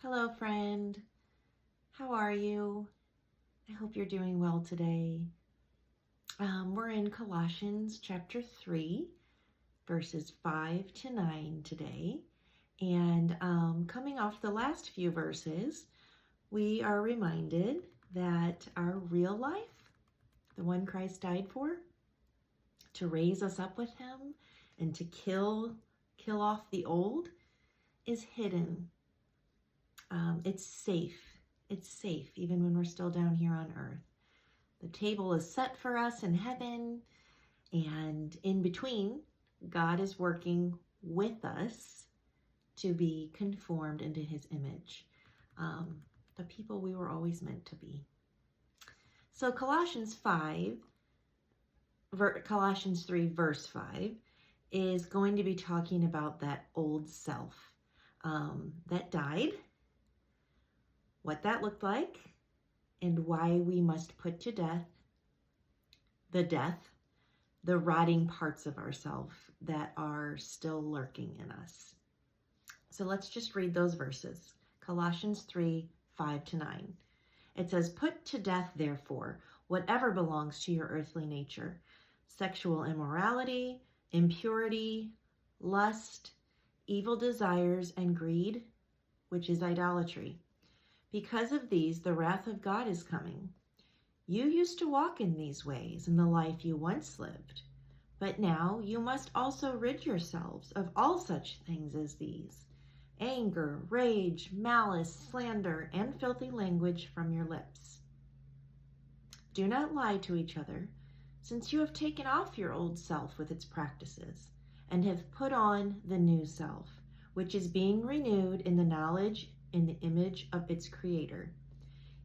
Hello, friend. How are you? I hope you're doing well today. We're in Colossians chapter 3, verses 5 to 9 today. And coming off the last few verses, we are reminded that our real life, the one Christ died for, to raise us up with him and to kill off the old, is hidden. It's safe. It's safe even when we're still down here on earth. The table is set for us in heaven, and in between, God is working with us to be conformed into his image, the people we were always meant to be. So Colossians 3 verse 5 is going to be talking about that old self that died, what that looked like, and why we must put to death the rotting parts of ourselves that are still lurking in us. So let's just read those verses. Colossians 3, 5 to 9. It says, "Put to death, therefore, whatever belongs to your earthly nature: sexual immorality, impurity, lust, evil desires, and greed, which is idolatry. Because of these, the wrath of God is coming. You used to walk in these ways in the life you once lived, but now you must also rid yourselves of all such things as these: anger, rage, malice, slander, and filthy language from your lips. Do not lie to each other, since you have taken off your old self with its practices and have put on the new self, which is being renewed in the knowledge in the image of its creator.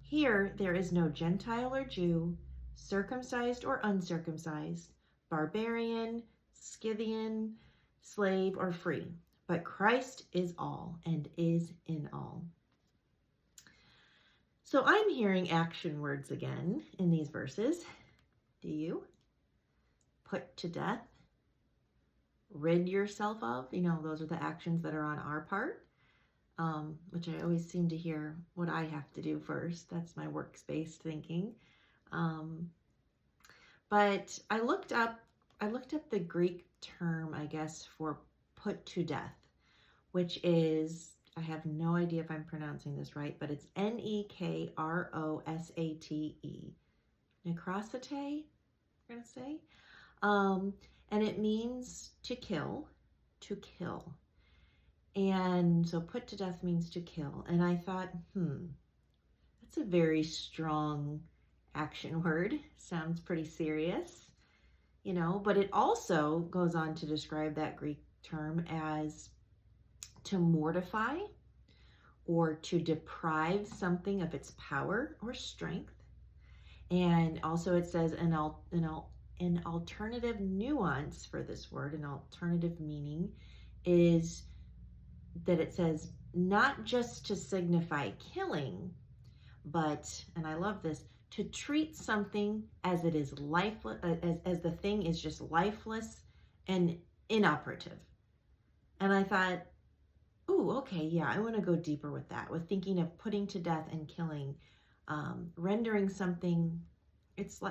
Here there is no Gentile or Jew, circumcised or uncircumcised, barbarian, Scythian, slave or free, but Christ is all and is in all." So I'm hearing action words again in these verses. Do you? Put to death, rid yourself of, those are the actions that are on our part. Which I always seem to hear what I have to do first. That's my works-based thinking. But I looked up the Greek term, I guess, for put to death, which is, I have no idea if I'm pronouncing this right, but it's Nekrosate. Necrosate, we're gonna say. And it means to kill. And so put to death means to kill. And I thought, that's a very strong action word. Sounds pretty serious, but it also goes on to describe that Greek term as to mortify or to deprive something of its power or strength. And also it says an alternative nuance for this word, an alternative meaning, is that it says not just to signify killing, but, and I love this, to treat something as it is lifeless, as the thing is just lifeless and inoperative. And I thought, ooh, okay, yeah, I want to go deeper with that, with thinking of putting to death and killing, rendering something, it's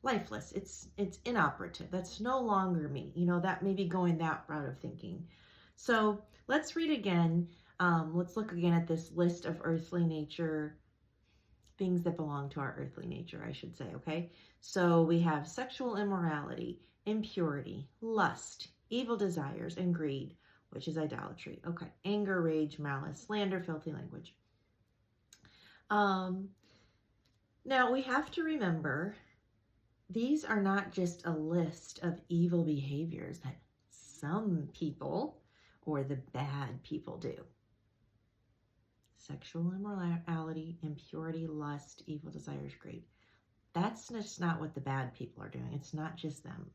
lifeless, it's inoperative. That's no longer me. That maybe going that route of thinking. So let's read again. Let's look again at this list of earthly nature, things that belong to our earthly nature, I should say, okay? So we have sexual immorality, impurity, lust, evil desires, and greed, which is idolatry. Okay, anger, rage, malice, slander, filthy language. Now we have to remember, these are not just a list of evil behaviors that some people or the bad people do. Sexual immorality, impurity, lust, evil desires, greed. That's just not what the bad people are doing. It's not just them.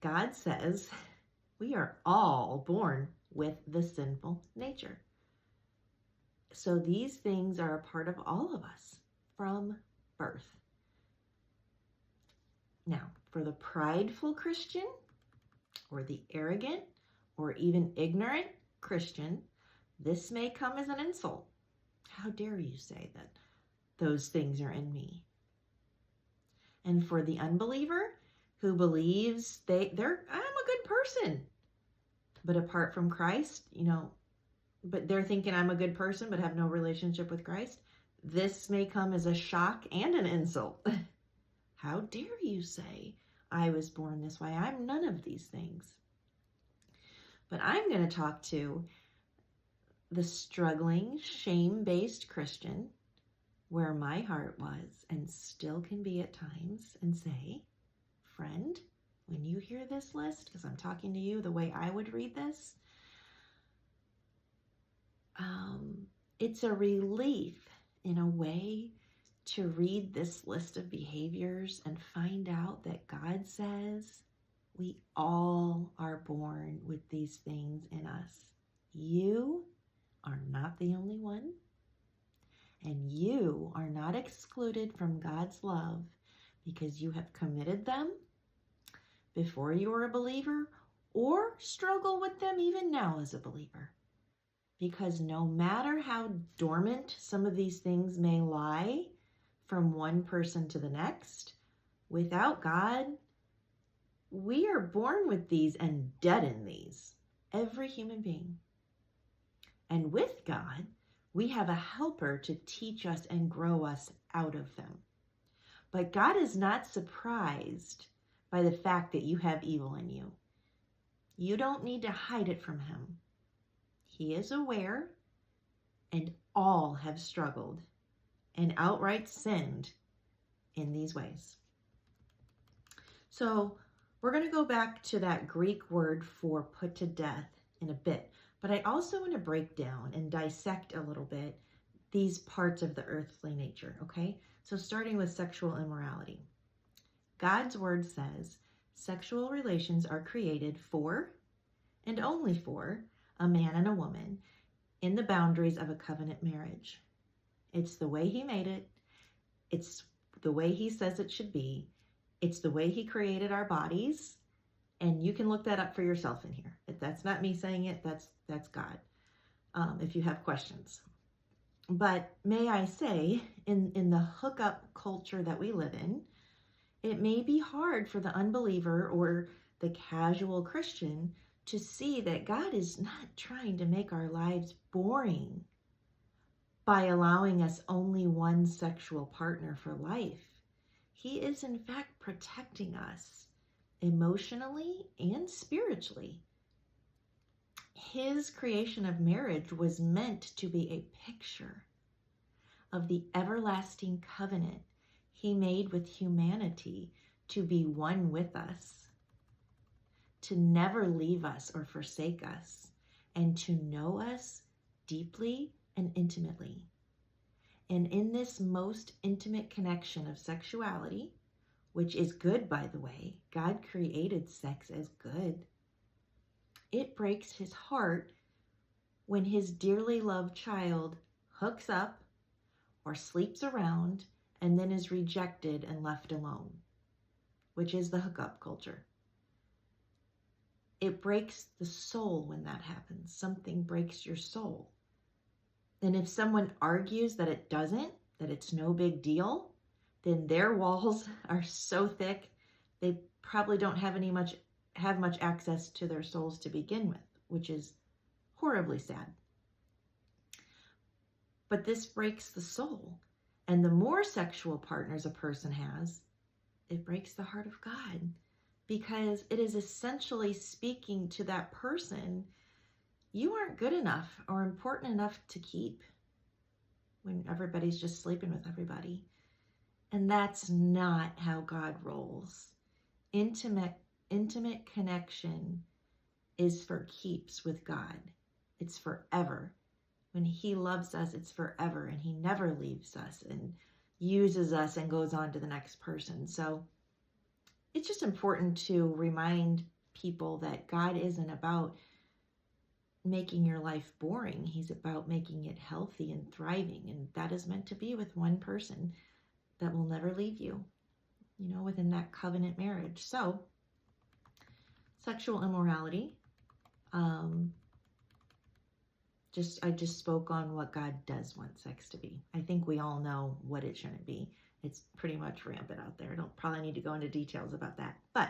God says we are all born with the sinful nature. So these things are a part of all of us from birth. Now, for the prideful Christian, or the arrogant, or even ignorant, Christian, this may come as an insult. How dare you say that those things are in me? And for the unbeliever who believes I'm a good person, but apart from Christ, but they're thinking I'm a good person but have no relationship with Christ, this may come as a shock and an insult. How dare you say I was born this way? I'm none of these things. But I'm going to talk to the struggling, shame-based Christian, where my heart was and still can be at times, and say, friend, when you hear this list, because I'm talking to you the way I would read this, it's a relief in a way to read this list of behaviors and find out that God says we all are born with these things in us. You are not the only one, and you are not excluded from God's love because you have committed them before you were a believer or struggle with them even now as a believer. Because no matter how dormant some of these things may lie from one person to the next, without God, we are born with these and dead in these, every human being. And with God, we have a helper to teach us and grow us out of them. But God is not surprised by the fact that you have evil in you. You don't need to hide it from him. He is aware, and all have struggled and outright sinned in these ways. So we're going to go back to that Greek word for put to death in a bit, but I also want to break down and dissect a little bit these parts of the earthly nature, okay? So starting with sexual immorality. God's word says sexual relations are created for and only for a man and a woman in the boundaries of a covenant marriage. It's the way he made it. It's the way he says it should be. It's the way he created our bodies. And you can look that up for yourself in here. That's not me saying it. That's God. If you have questions. But may I say, in the hookup culture that we live in, it may be hard for the unbeliever or the casual Christian to see that God is not trying to make our lives boring by allowing us only one sexual partner for life. He is in fact protecting us emotionally and spiritually. His creation of marriage was meant to be a picture of the everlasting covenant he made with humanity to be one with us, to never leave us or forsake us, and to know us deeply and intimately. And in this most intimate connection of sexuality, which is good, by the way, God created sex as good, it breaks his heart when his dearly loved child hooks up or sleeps around and then is rejected and left alone, which is the hookup culture. It breaks the soul when that happens. Something breaks your soul. And if someone argues that it doesn't, that it's no big deal, then their walls are so thick, they probably don't have much access to their souls to begin with, which is horribly sad. But this breaks the soul. And the more sexual partners a person has, it breaks the heart of God, because it is essentially speaking to that person, you aren't good enough or important enough to keep when everybody's just sleeping with everybody. And that's not how God rolls. Intimate connection is for keeps with God. It's forever. When he loves us, it's forever, and he never leaves us and uses us and goes on to the next person. So it's just important to remind people that God isn't about making your life boring. He's about making it healthy and thriving. And that is meant to be with one person that will never leave you, within that covenant marriage. So sexual immorality, I just spoke on what God does want sex to be. I think we all know what it shouldn't be. It's pretty much rampant out there. I don't probably need to go into details about that. But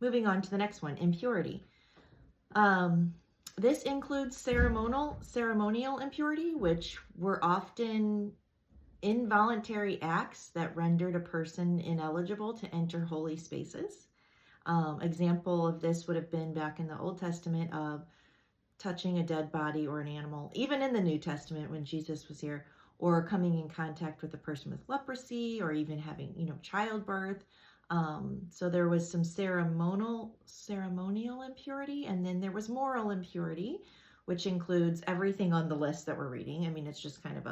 moving on to the next one, impurity. This includes ceremonial impurity, which were often involuntary acts that rendered a person ineligible to enter holy spaces. Example of this would have been back in the Old Testament of touching a dead body or an animal, even in the New Testament when Jesus was here, or coming in contact with a person with leprosy, or even having, childbirth. So there was some ceremonial impurity, and then there was moral impurity, which includes everything on the list that we're reading. I mean, it's just kind of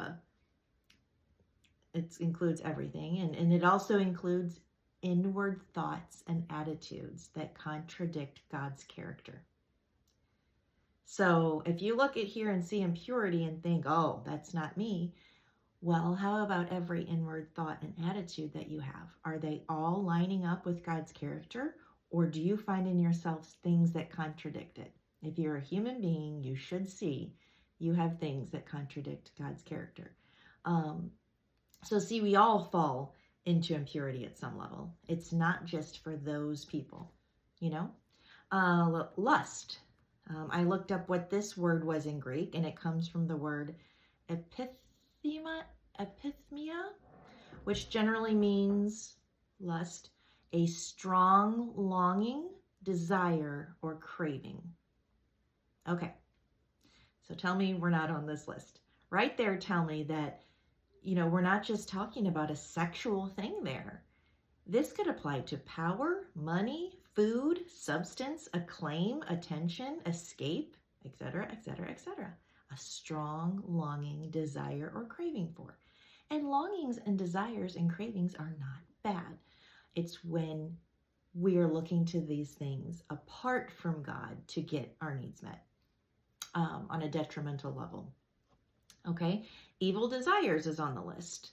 it includes everything, and it also includes inward thoughts and attitudes that contradict God's character. So if you look at here and see impurity and think, oh, that's not me, well, how about every inward thought and attitude that you have? Are they all lining up with God's character, or do you find in yourself things that contradict it? If you're a human being, you should see you have things that contradict God's character. So see, we all fall into impurity at some level. It's not just for those people, Lust. I looked up what this word was in Greek, and it comes from the word epithemia, which generally means lust, a strong longing, desire, or craving. Okay, so tell me we're not on this list. Right there, tell me that, we're not just talking about a sexual thing there. This could apply to power, money, food, substance, acclaim, attention, escape, etc., etc., etc. A strong longing, desire, or craving for. And longings and desires and cravings are not bad. It's when we're looking to these things apart from God to get our needs met on a detrimental level. Okay, evil desires is on the list.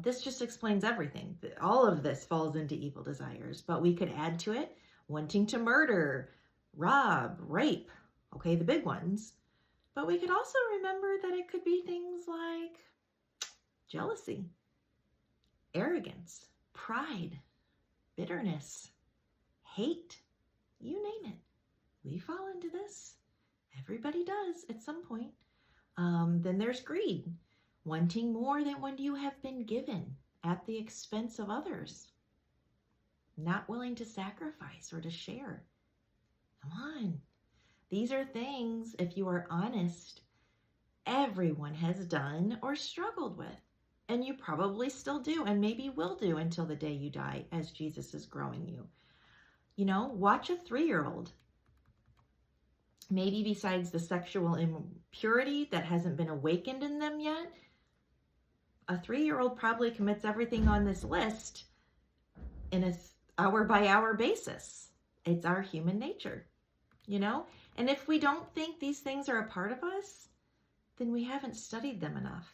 This just explains everything. All of this falls into evil desires, but we could add to it wanting to murder, rob, rape, okay, the big ones. But we could also remember that it could be things like jealousy, arrogance, pride, bitterness, hate, you name it. We fall into this. Everybody does at some point. Then there's greed, wanting more than what you have been given at the expense of others. Not willing to sacrifice or to share. Come on. These are things, if you are honest, everyone has done or struggled with. And you probably still do, and maybe will do until the day you die as Jesus is growing you. Watch a 3-year-old. Maybe besides the sexual impurity that hasn't been awakened in them yet, a 3-year-old probably commits everything on this list in a hour-by-hour basis. It's our human nature, And if we don't think these things are a part of us, then we haven't studied them enough.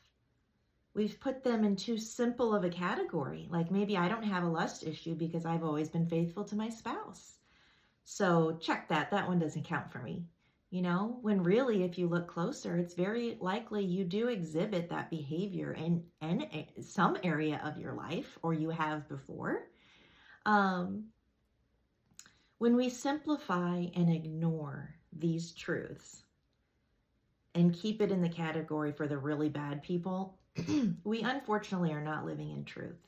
We've put them in too simple of a category. Like maybe I don't have a lust issue because I've always been faithful to my spouse. So check that. That one doesn't count for me. When really, if you look closer, it's very likely you do exhibit that behavior in some area of your life, or you have before. When we simplify and ignore these truths and keep it in the category for the really bad people, we unfortunately are not living in truth.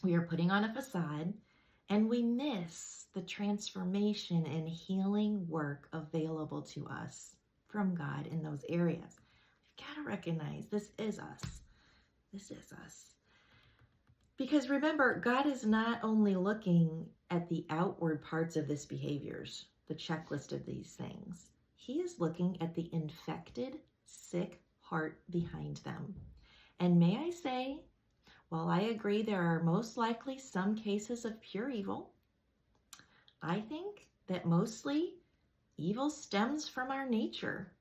We are putting on a facade, and we miss the transformation and healing work available to us from God in those areas. You've got to recognize this is us. This is us. Because remember, God is not only looking at the outward parts of this behaviors, the checklist of these things. He is looking at the infected, sick heart behind them. And may I say, while I agree there are most likely some cases of pure evil, I think that mostly evil stems from our nature.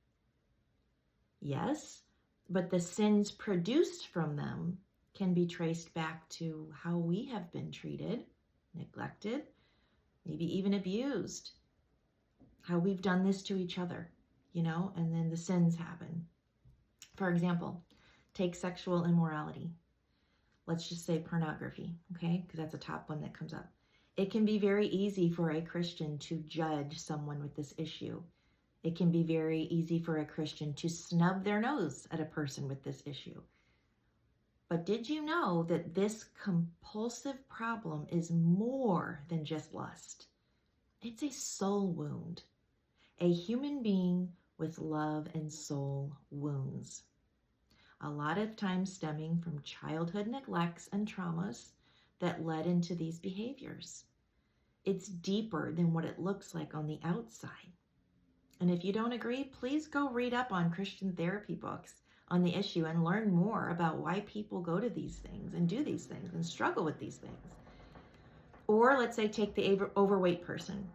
Yes, but the sins produced from them can be traced back to how we have been treated, neglected, maybe even abused, how we've done this to each other, and then the sins happen. For example, take sexual immorality. Let's just say pornography, okay? Because that's a top one that comes up. It can be very easy for a Christian to judge someone with this issue. It can be very easy for a Christian to snub their nose at a person with this issue. But did you know that this compulsive problem is more than just lust? It's a soul wound. A human being with love and soul wounds. A lot of times stemming from childhood neglects and traumas that led into these behaviors. It's deeper than what it looks like on the outside. And if you don't agree, please go read up on Christian therapy books on the issue and learn more about why people go to these things and do these things and struggle with these things. Or let's say take the overweight person.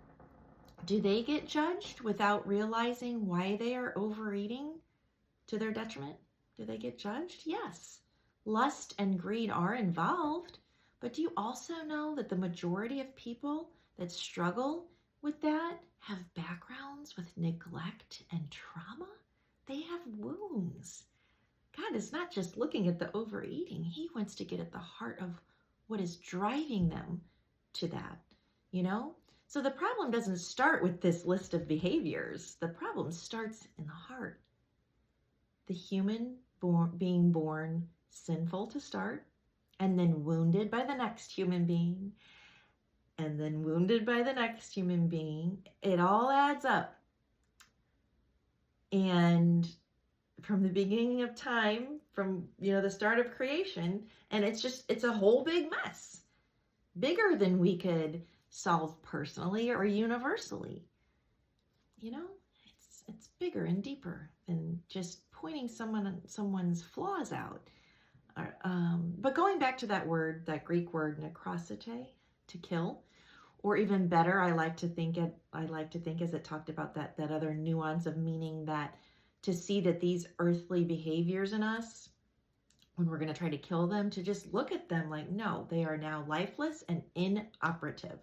Do they get judged without realizing why they are overeating to their detriment? Do they get judged? Yes. Lust and greed are involved, but do you also know that the majority of people that struggle with that have backgrounds with neglect and trauma? They have wounds. God is not just looking at the overeating. He wants to get at the heart of what is driving them to that, So the problem doesn't start with this list of behaviors. The problem starts in the heart. The human being born sinful to start, and then wounded by the next human being, and then wounded by the next human being. It all adds up. And from the beginning of time, from the start of creation, and it's a whole big mess, bigger than we could solve personally or universally. It's bigger and deeper than just pointing someone's flaws out. But going back to that word, that Greek word nekrosite, to kill, or even better, I like to think as it talked about that other nuance of meaning, that to see that these earthly behaviors in us, when we're going to try to kill them, to just look at them like, no, they are now lifeless and inoperative.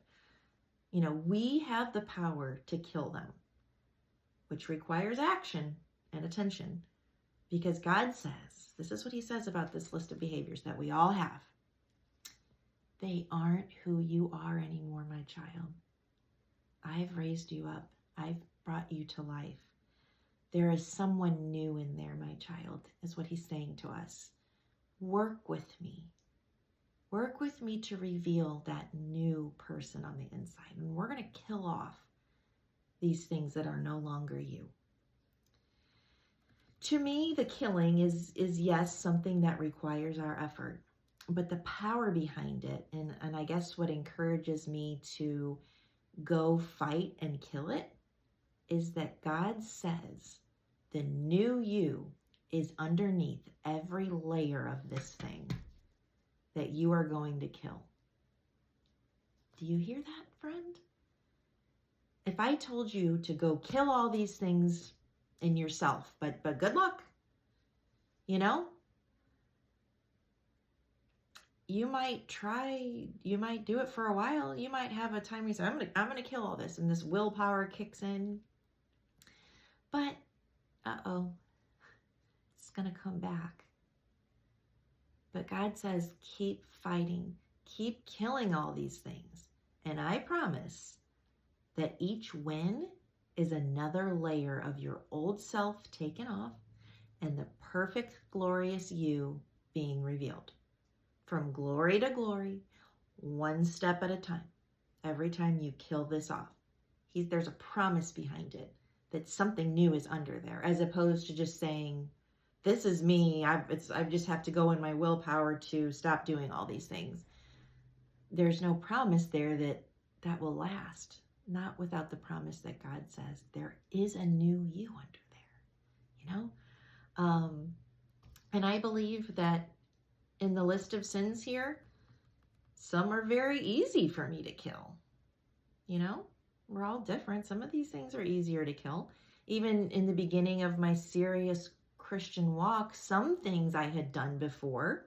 We have the power to kill them, which requires action and attention, because God says, this is what he says about this list of behaviors that we all have. They aren't who you are anymore, my child. I've raised you up. I've brought you to life. There is someone new in there, my child, is what he's saying to us. Work with me. Work with me to reveal that new person on the inside. And we're going to kill off these things that are no longer you. To me, the killing is yes, something that requires our effort, but the power behind it, and I guess what encourages me to go fight and kill it, is that God says the new you is underneath every layer of this thing that you are going to kill. Do you hear that, friend? If I told you to go kill all these things in yourself, but good luck, you might do it for a while. You might have a time where you say, I'm gonna kill all this, and this willpower kicks in. But it's gonna come back. But God says, keep fighting, keep killing all these things. And I promise that each win is another layer of your old self taken off and the perfect, glorious you being revealed. From glory to glory, one step at a time. Every time you kill this off, there's a promise behind it that something new is under there, as opposed to just saying, this is me. I just have to go in my willpower to stop doing all these things. There's no promise there that will last. Not without the promise that God says there is a new you under there, And I believe that in the list of sins here, some are very easy for me to kill. We're all different. Some of these things are easier to kill. Even in the beginning of my serious Christian walk, some things I had done before,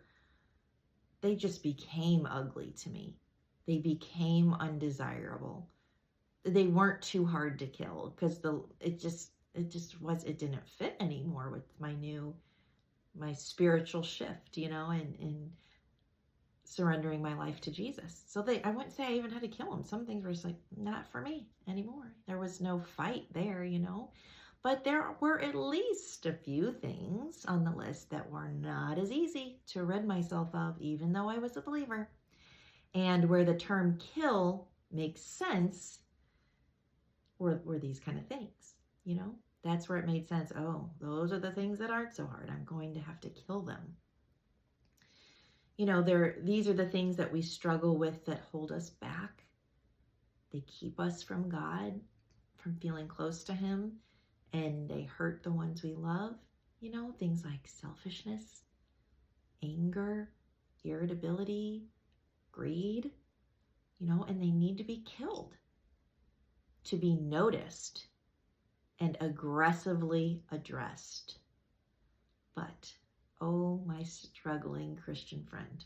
they just became ugly to me. They became undesirable. They weren't too hard to kill because it didn't fit anymore with my spiritual shift, and surrendering my life to Jesus. So I wouldn't say I even had to kill him. Some things were just like, not for me anymore. There was no fight there, But there were at least a few things on the list that were not as easy to rid myself of, even though I was a believer. And where the term kill makes sense were these kind of things, That's where it made sense. Oh, those are the things that aren't so hard. I'm going to have to kill them. These are the things that we struggle with that hold us back. They keep us from God, from feeling close to him, and they hurt the ones we love. Things like selfishness, anger, irritability, greed, and they need to be killed, to be noticed and aggressively addressed. But, oh, my struggling Christian friend,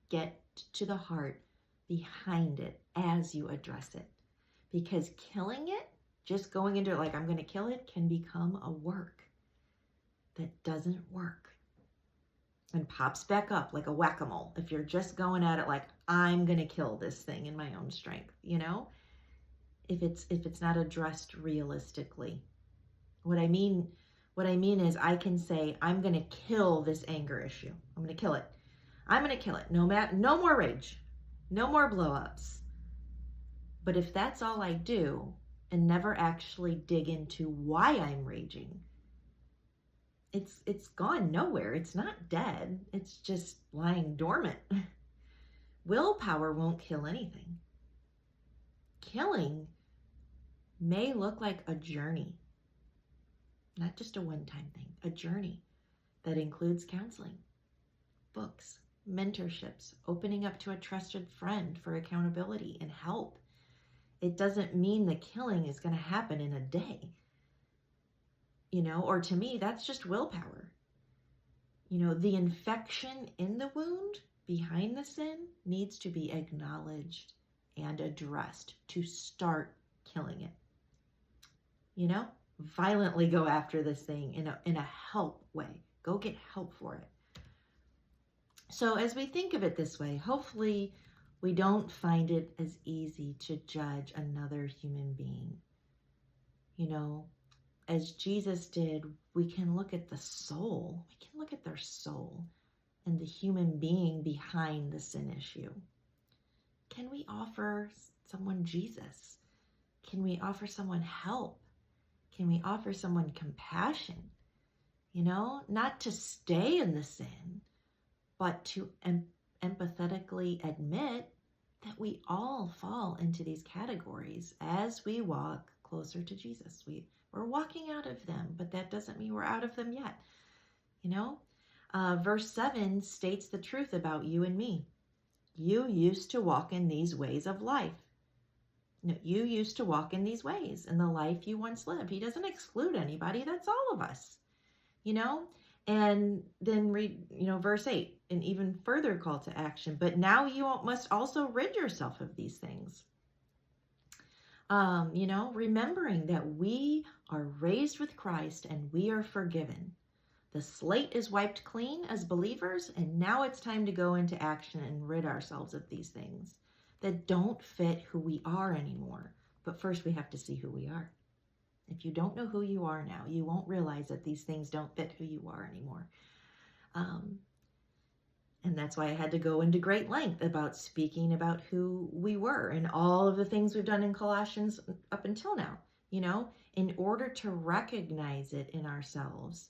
get to the heart behind it as you address it. Because killing it, just going into it like I'm going to kill it, can become a work that doesn't work and pops back up like a whack-a-mole if you're just going at it like I'm going to kill this thing in my own strength, if it's not addressed realistically. What I mean is I can say I'm going to kill this anger issue. I'm going to kill it. I'm going to kill it. No more rage. No more blow-ups. But if that's all I do and never actually dig into why I'm raging, it's gone nowhere. It's not dead. It's just lying dormant. Willpower won't kill anything. Killing may look like a journey, not just a one-time thing, a journey that includes counseling, books, mentorships, opening up to a trusted friend for accountability and help. It doesn't mean the killing is going to happen in a day. Or to me, that's just willpower. The infection in the wound behind the sin needs to be acknowledged and addressed to start killing it. Violently go after this thing in a help way. Go get help for it. So as we think of it this way, hopefully we don't find it as easy to judge another human being. As Jesus did, we can look at the soul. We can look at their soul and the human being behind the sin issue. Can we offer someone Jesus? Can we offer someone help? Can we offer someone compassion? Not to stay in the sin, but to empathetically admit that we all fall into these categories as we walk closer to Jesus. We're walking out of them, but that doesn't mean we're out of them yet. Verse 7 states the truth about you and me. You used to walk in these ways of life. No, you used to walk in these ways in the life you once lived. He doesn't exclude anybody. That's all of us, And then read, verse 8, an even further call to action. But now you must also rid yourself of these things. Remembering that we are raised with Christ and we are forgiven. The slate is wiped clean as believers, and now it's time to go into action and rid ourselves of these things that don't fit who we are anymore. But first we have to see who we are. If you don't know who you are now, you won't realize that these things don't fit who you are anymore. And that's why I had to go into great length about speaking about who we were and all of the things we've done in Colossians up until now, in order to recognize it in ourselves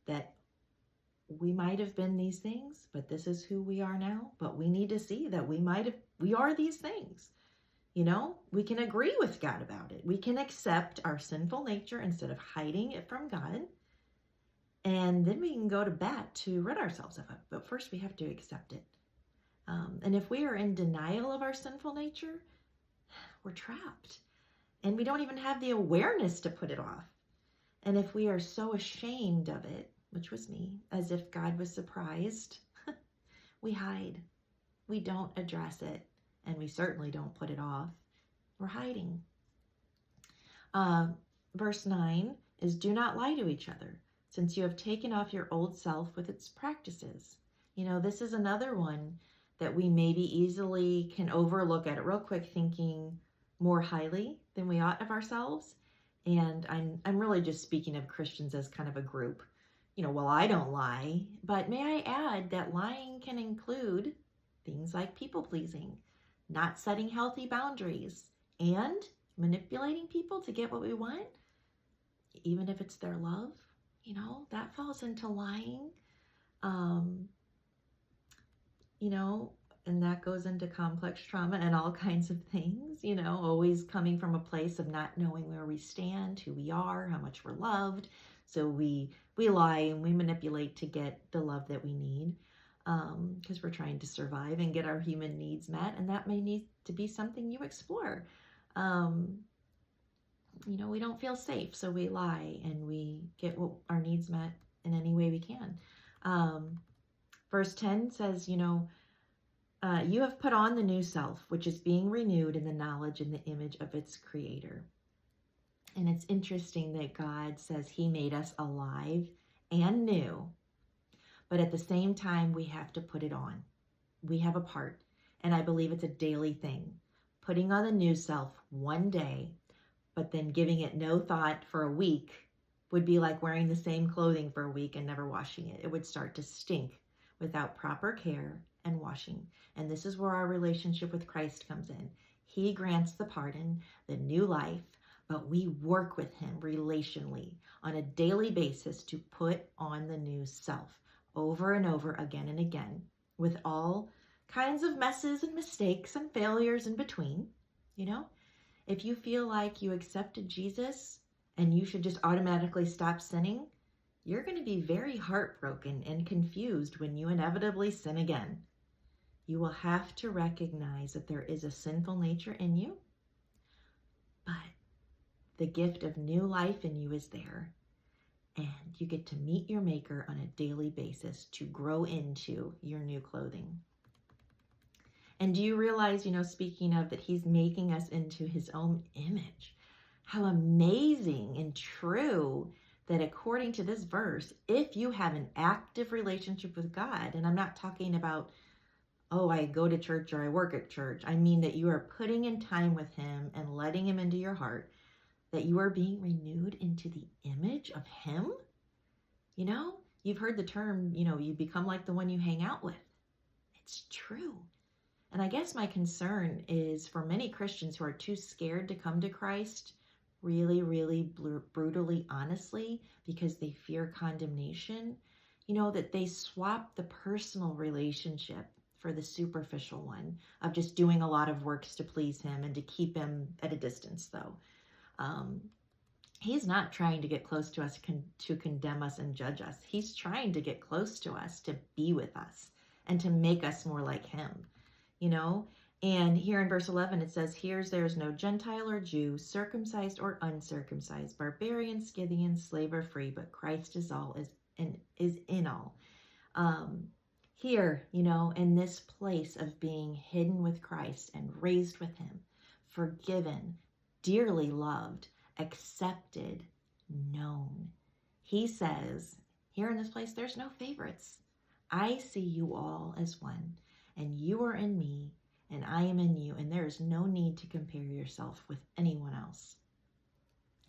that we might have been these things, but this is who we are now. But we need to see that we are these things. We can agree with God about it. We can accept our sinful nature instead of hiding it from God. And then we can go to bat to rid ourselves of it. But first we have to accept it. And if we are in denial of our sinful nature, we're trapped. And we don't even have the awareness to put it off. And if we are so ashamed of it, which was me, as if God was surprised, we hide. We don't address it. And we certainly don't put it off. We're hiding. Uh, Verse 9 is, do not lie to each other, since you have taken off your old self with its practices. This is another one that we maybe easily can overlook at it real quick, thinking more highly than we ought of ourselves. And I'm really just speaking of Christians as kind of a group. Well, I don't lie, but may I add that lying can include things like people pleasing, not setting healthy boundaries, and manipulating people to get what we want, even if it's their love. That falls into lying. Um, you know, and that goes into complex trauma and all kinds of things, always coming from a place of not knowing where we stand, who we are, how much we're loved. So we lie and we manipulate to get the love that we need, because we're trying to survive and get our human needs met. And that may need to be something you explore. We don't feel safe, so we lie and we get our needs met in any way we can. Verse 10 says, you have put on the new self, which is being renewed in the knowledge and the image of its creator. And it's interesting that God says he made us alive and new, but at the same time, we have to put it on. We have a part, and I believe it's a daily thing. Putting on the new self one day, but then giving it no thought for a week would be like wearing the same clothing for a week and never washing it. It would start to stink without proper care and washing. And this is where our relationship with Christ comes in. He grants the pardon, the new life, but we work with him relationally on a daily basis to put on the new self over and over again and again, with all kinds of messes and mistakes and failures in between. If you feel like you accepted Jesus and you should just automatically stop sinning, you're going to be very heartbroken and confused when you inevitably sin again. You will have to recognize that there is a sinful nature in you, but the gift of new life in you is there, and you get to meet your Maker on a daily basis to grow into your new clothing. And do you realize, speaking of that, he's making us into his own image? How amazing and true that according to this verse, if you have an active relationship with God, and I'm not talking about, oh, I go to church or I work at church. I mean that you are putting in time with him and letting him into your heart, that you are being renewed into the image of him. You've heard the term, you become like the one you hang out with. It's true. And I guess my concern is for many Christians who are too scared to come to Christ, really, really brutally, honestly, because they fear condemnation, that they swap the personal relationship for the superficial one of just doing a lot of works to please him and to keep him at a distance, though. He's not trying to get close to us to condemn us and judge us. He's trying to get close to us, to be with us, and to make us more like him. And here in verse 11, it says, there's no Gentile or Jew, circumcised or uncircumcised, barbarian, Scythian, slave or free, but Christ is in all. Here, in this place of being hidden with Christ and raised with him, forgiven, dearly loved, accepted, known. He says, here in this place, there's no favorites. I see you all as one. And you are in me, and I am in you, and there is no need to compare yourself with anyone else.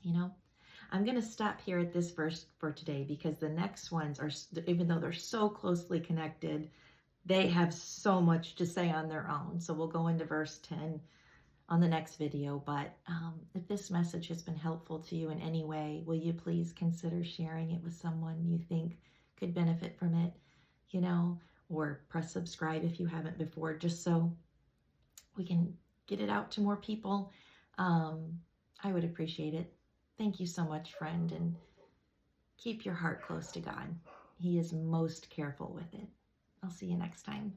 I'm going to stop here at this verse for today, because the next ones are, even though they're so closely connected, they have so much to say on their own. So we'll go into verse 10 on the next video. But if this message has been helpful to you in any way, will you please consider sharing it with someone you think could benefit from it, or press subscribe if you haven't before, just so we can get it out to more people. I would appreciate it. Thank you so much, friend, and keep your heart close to God. He is most careful with it. I'll see you next time.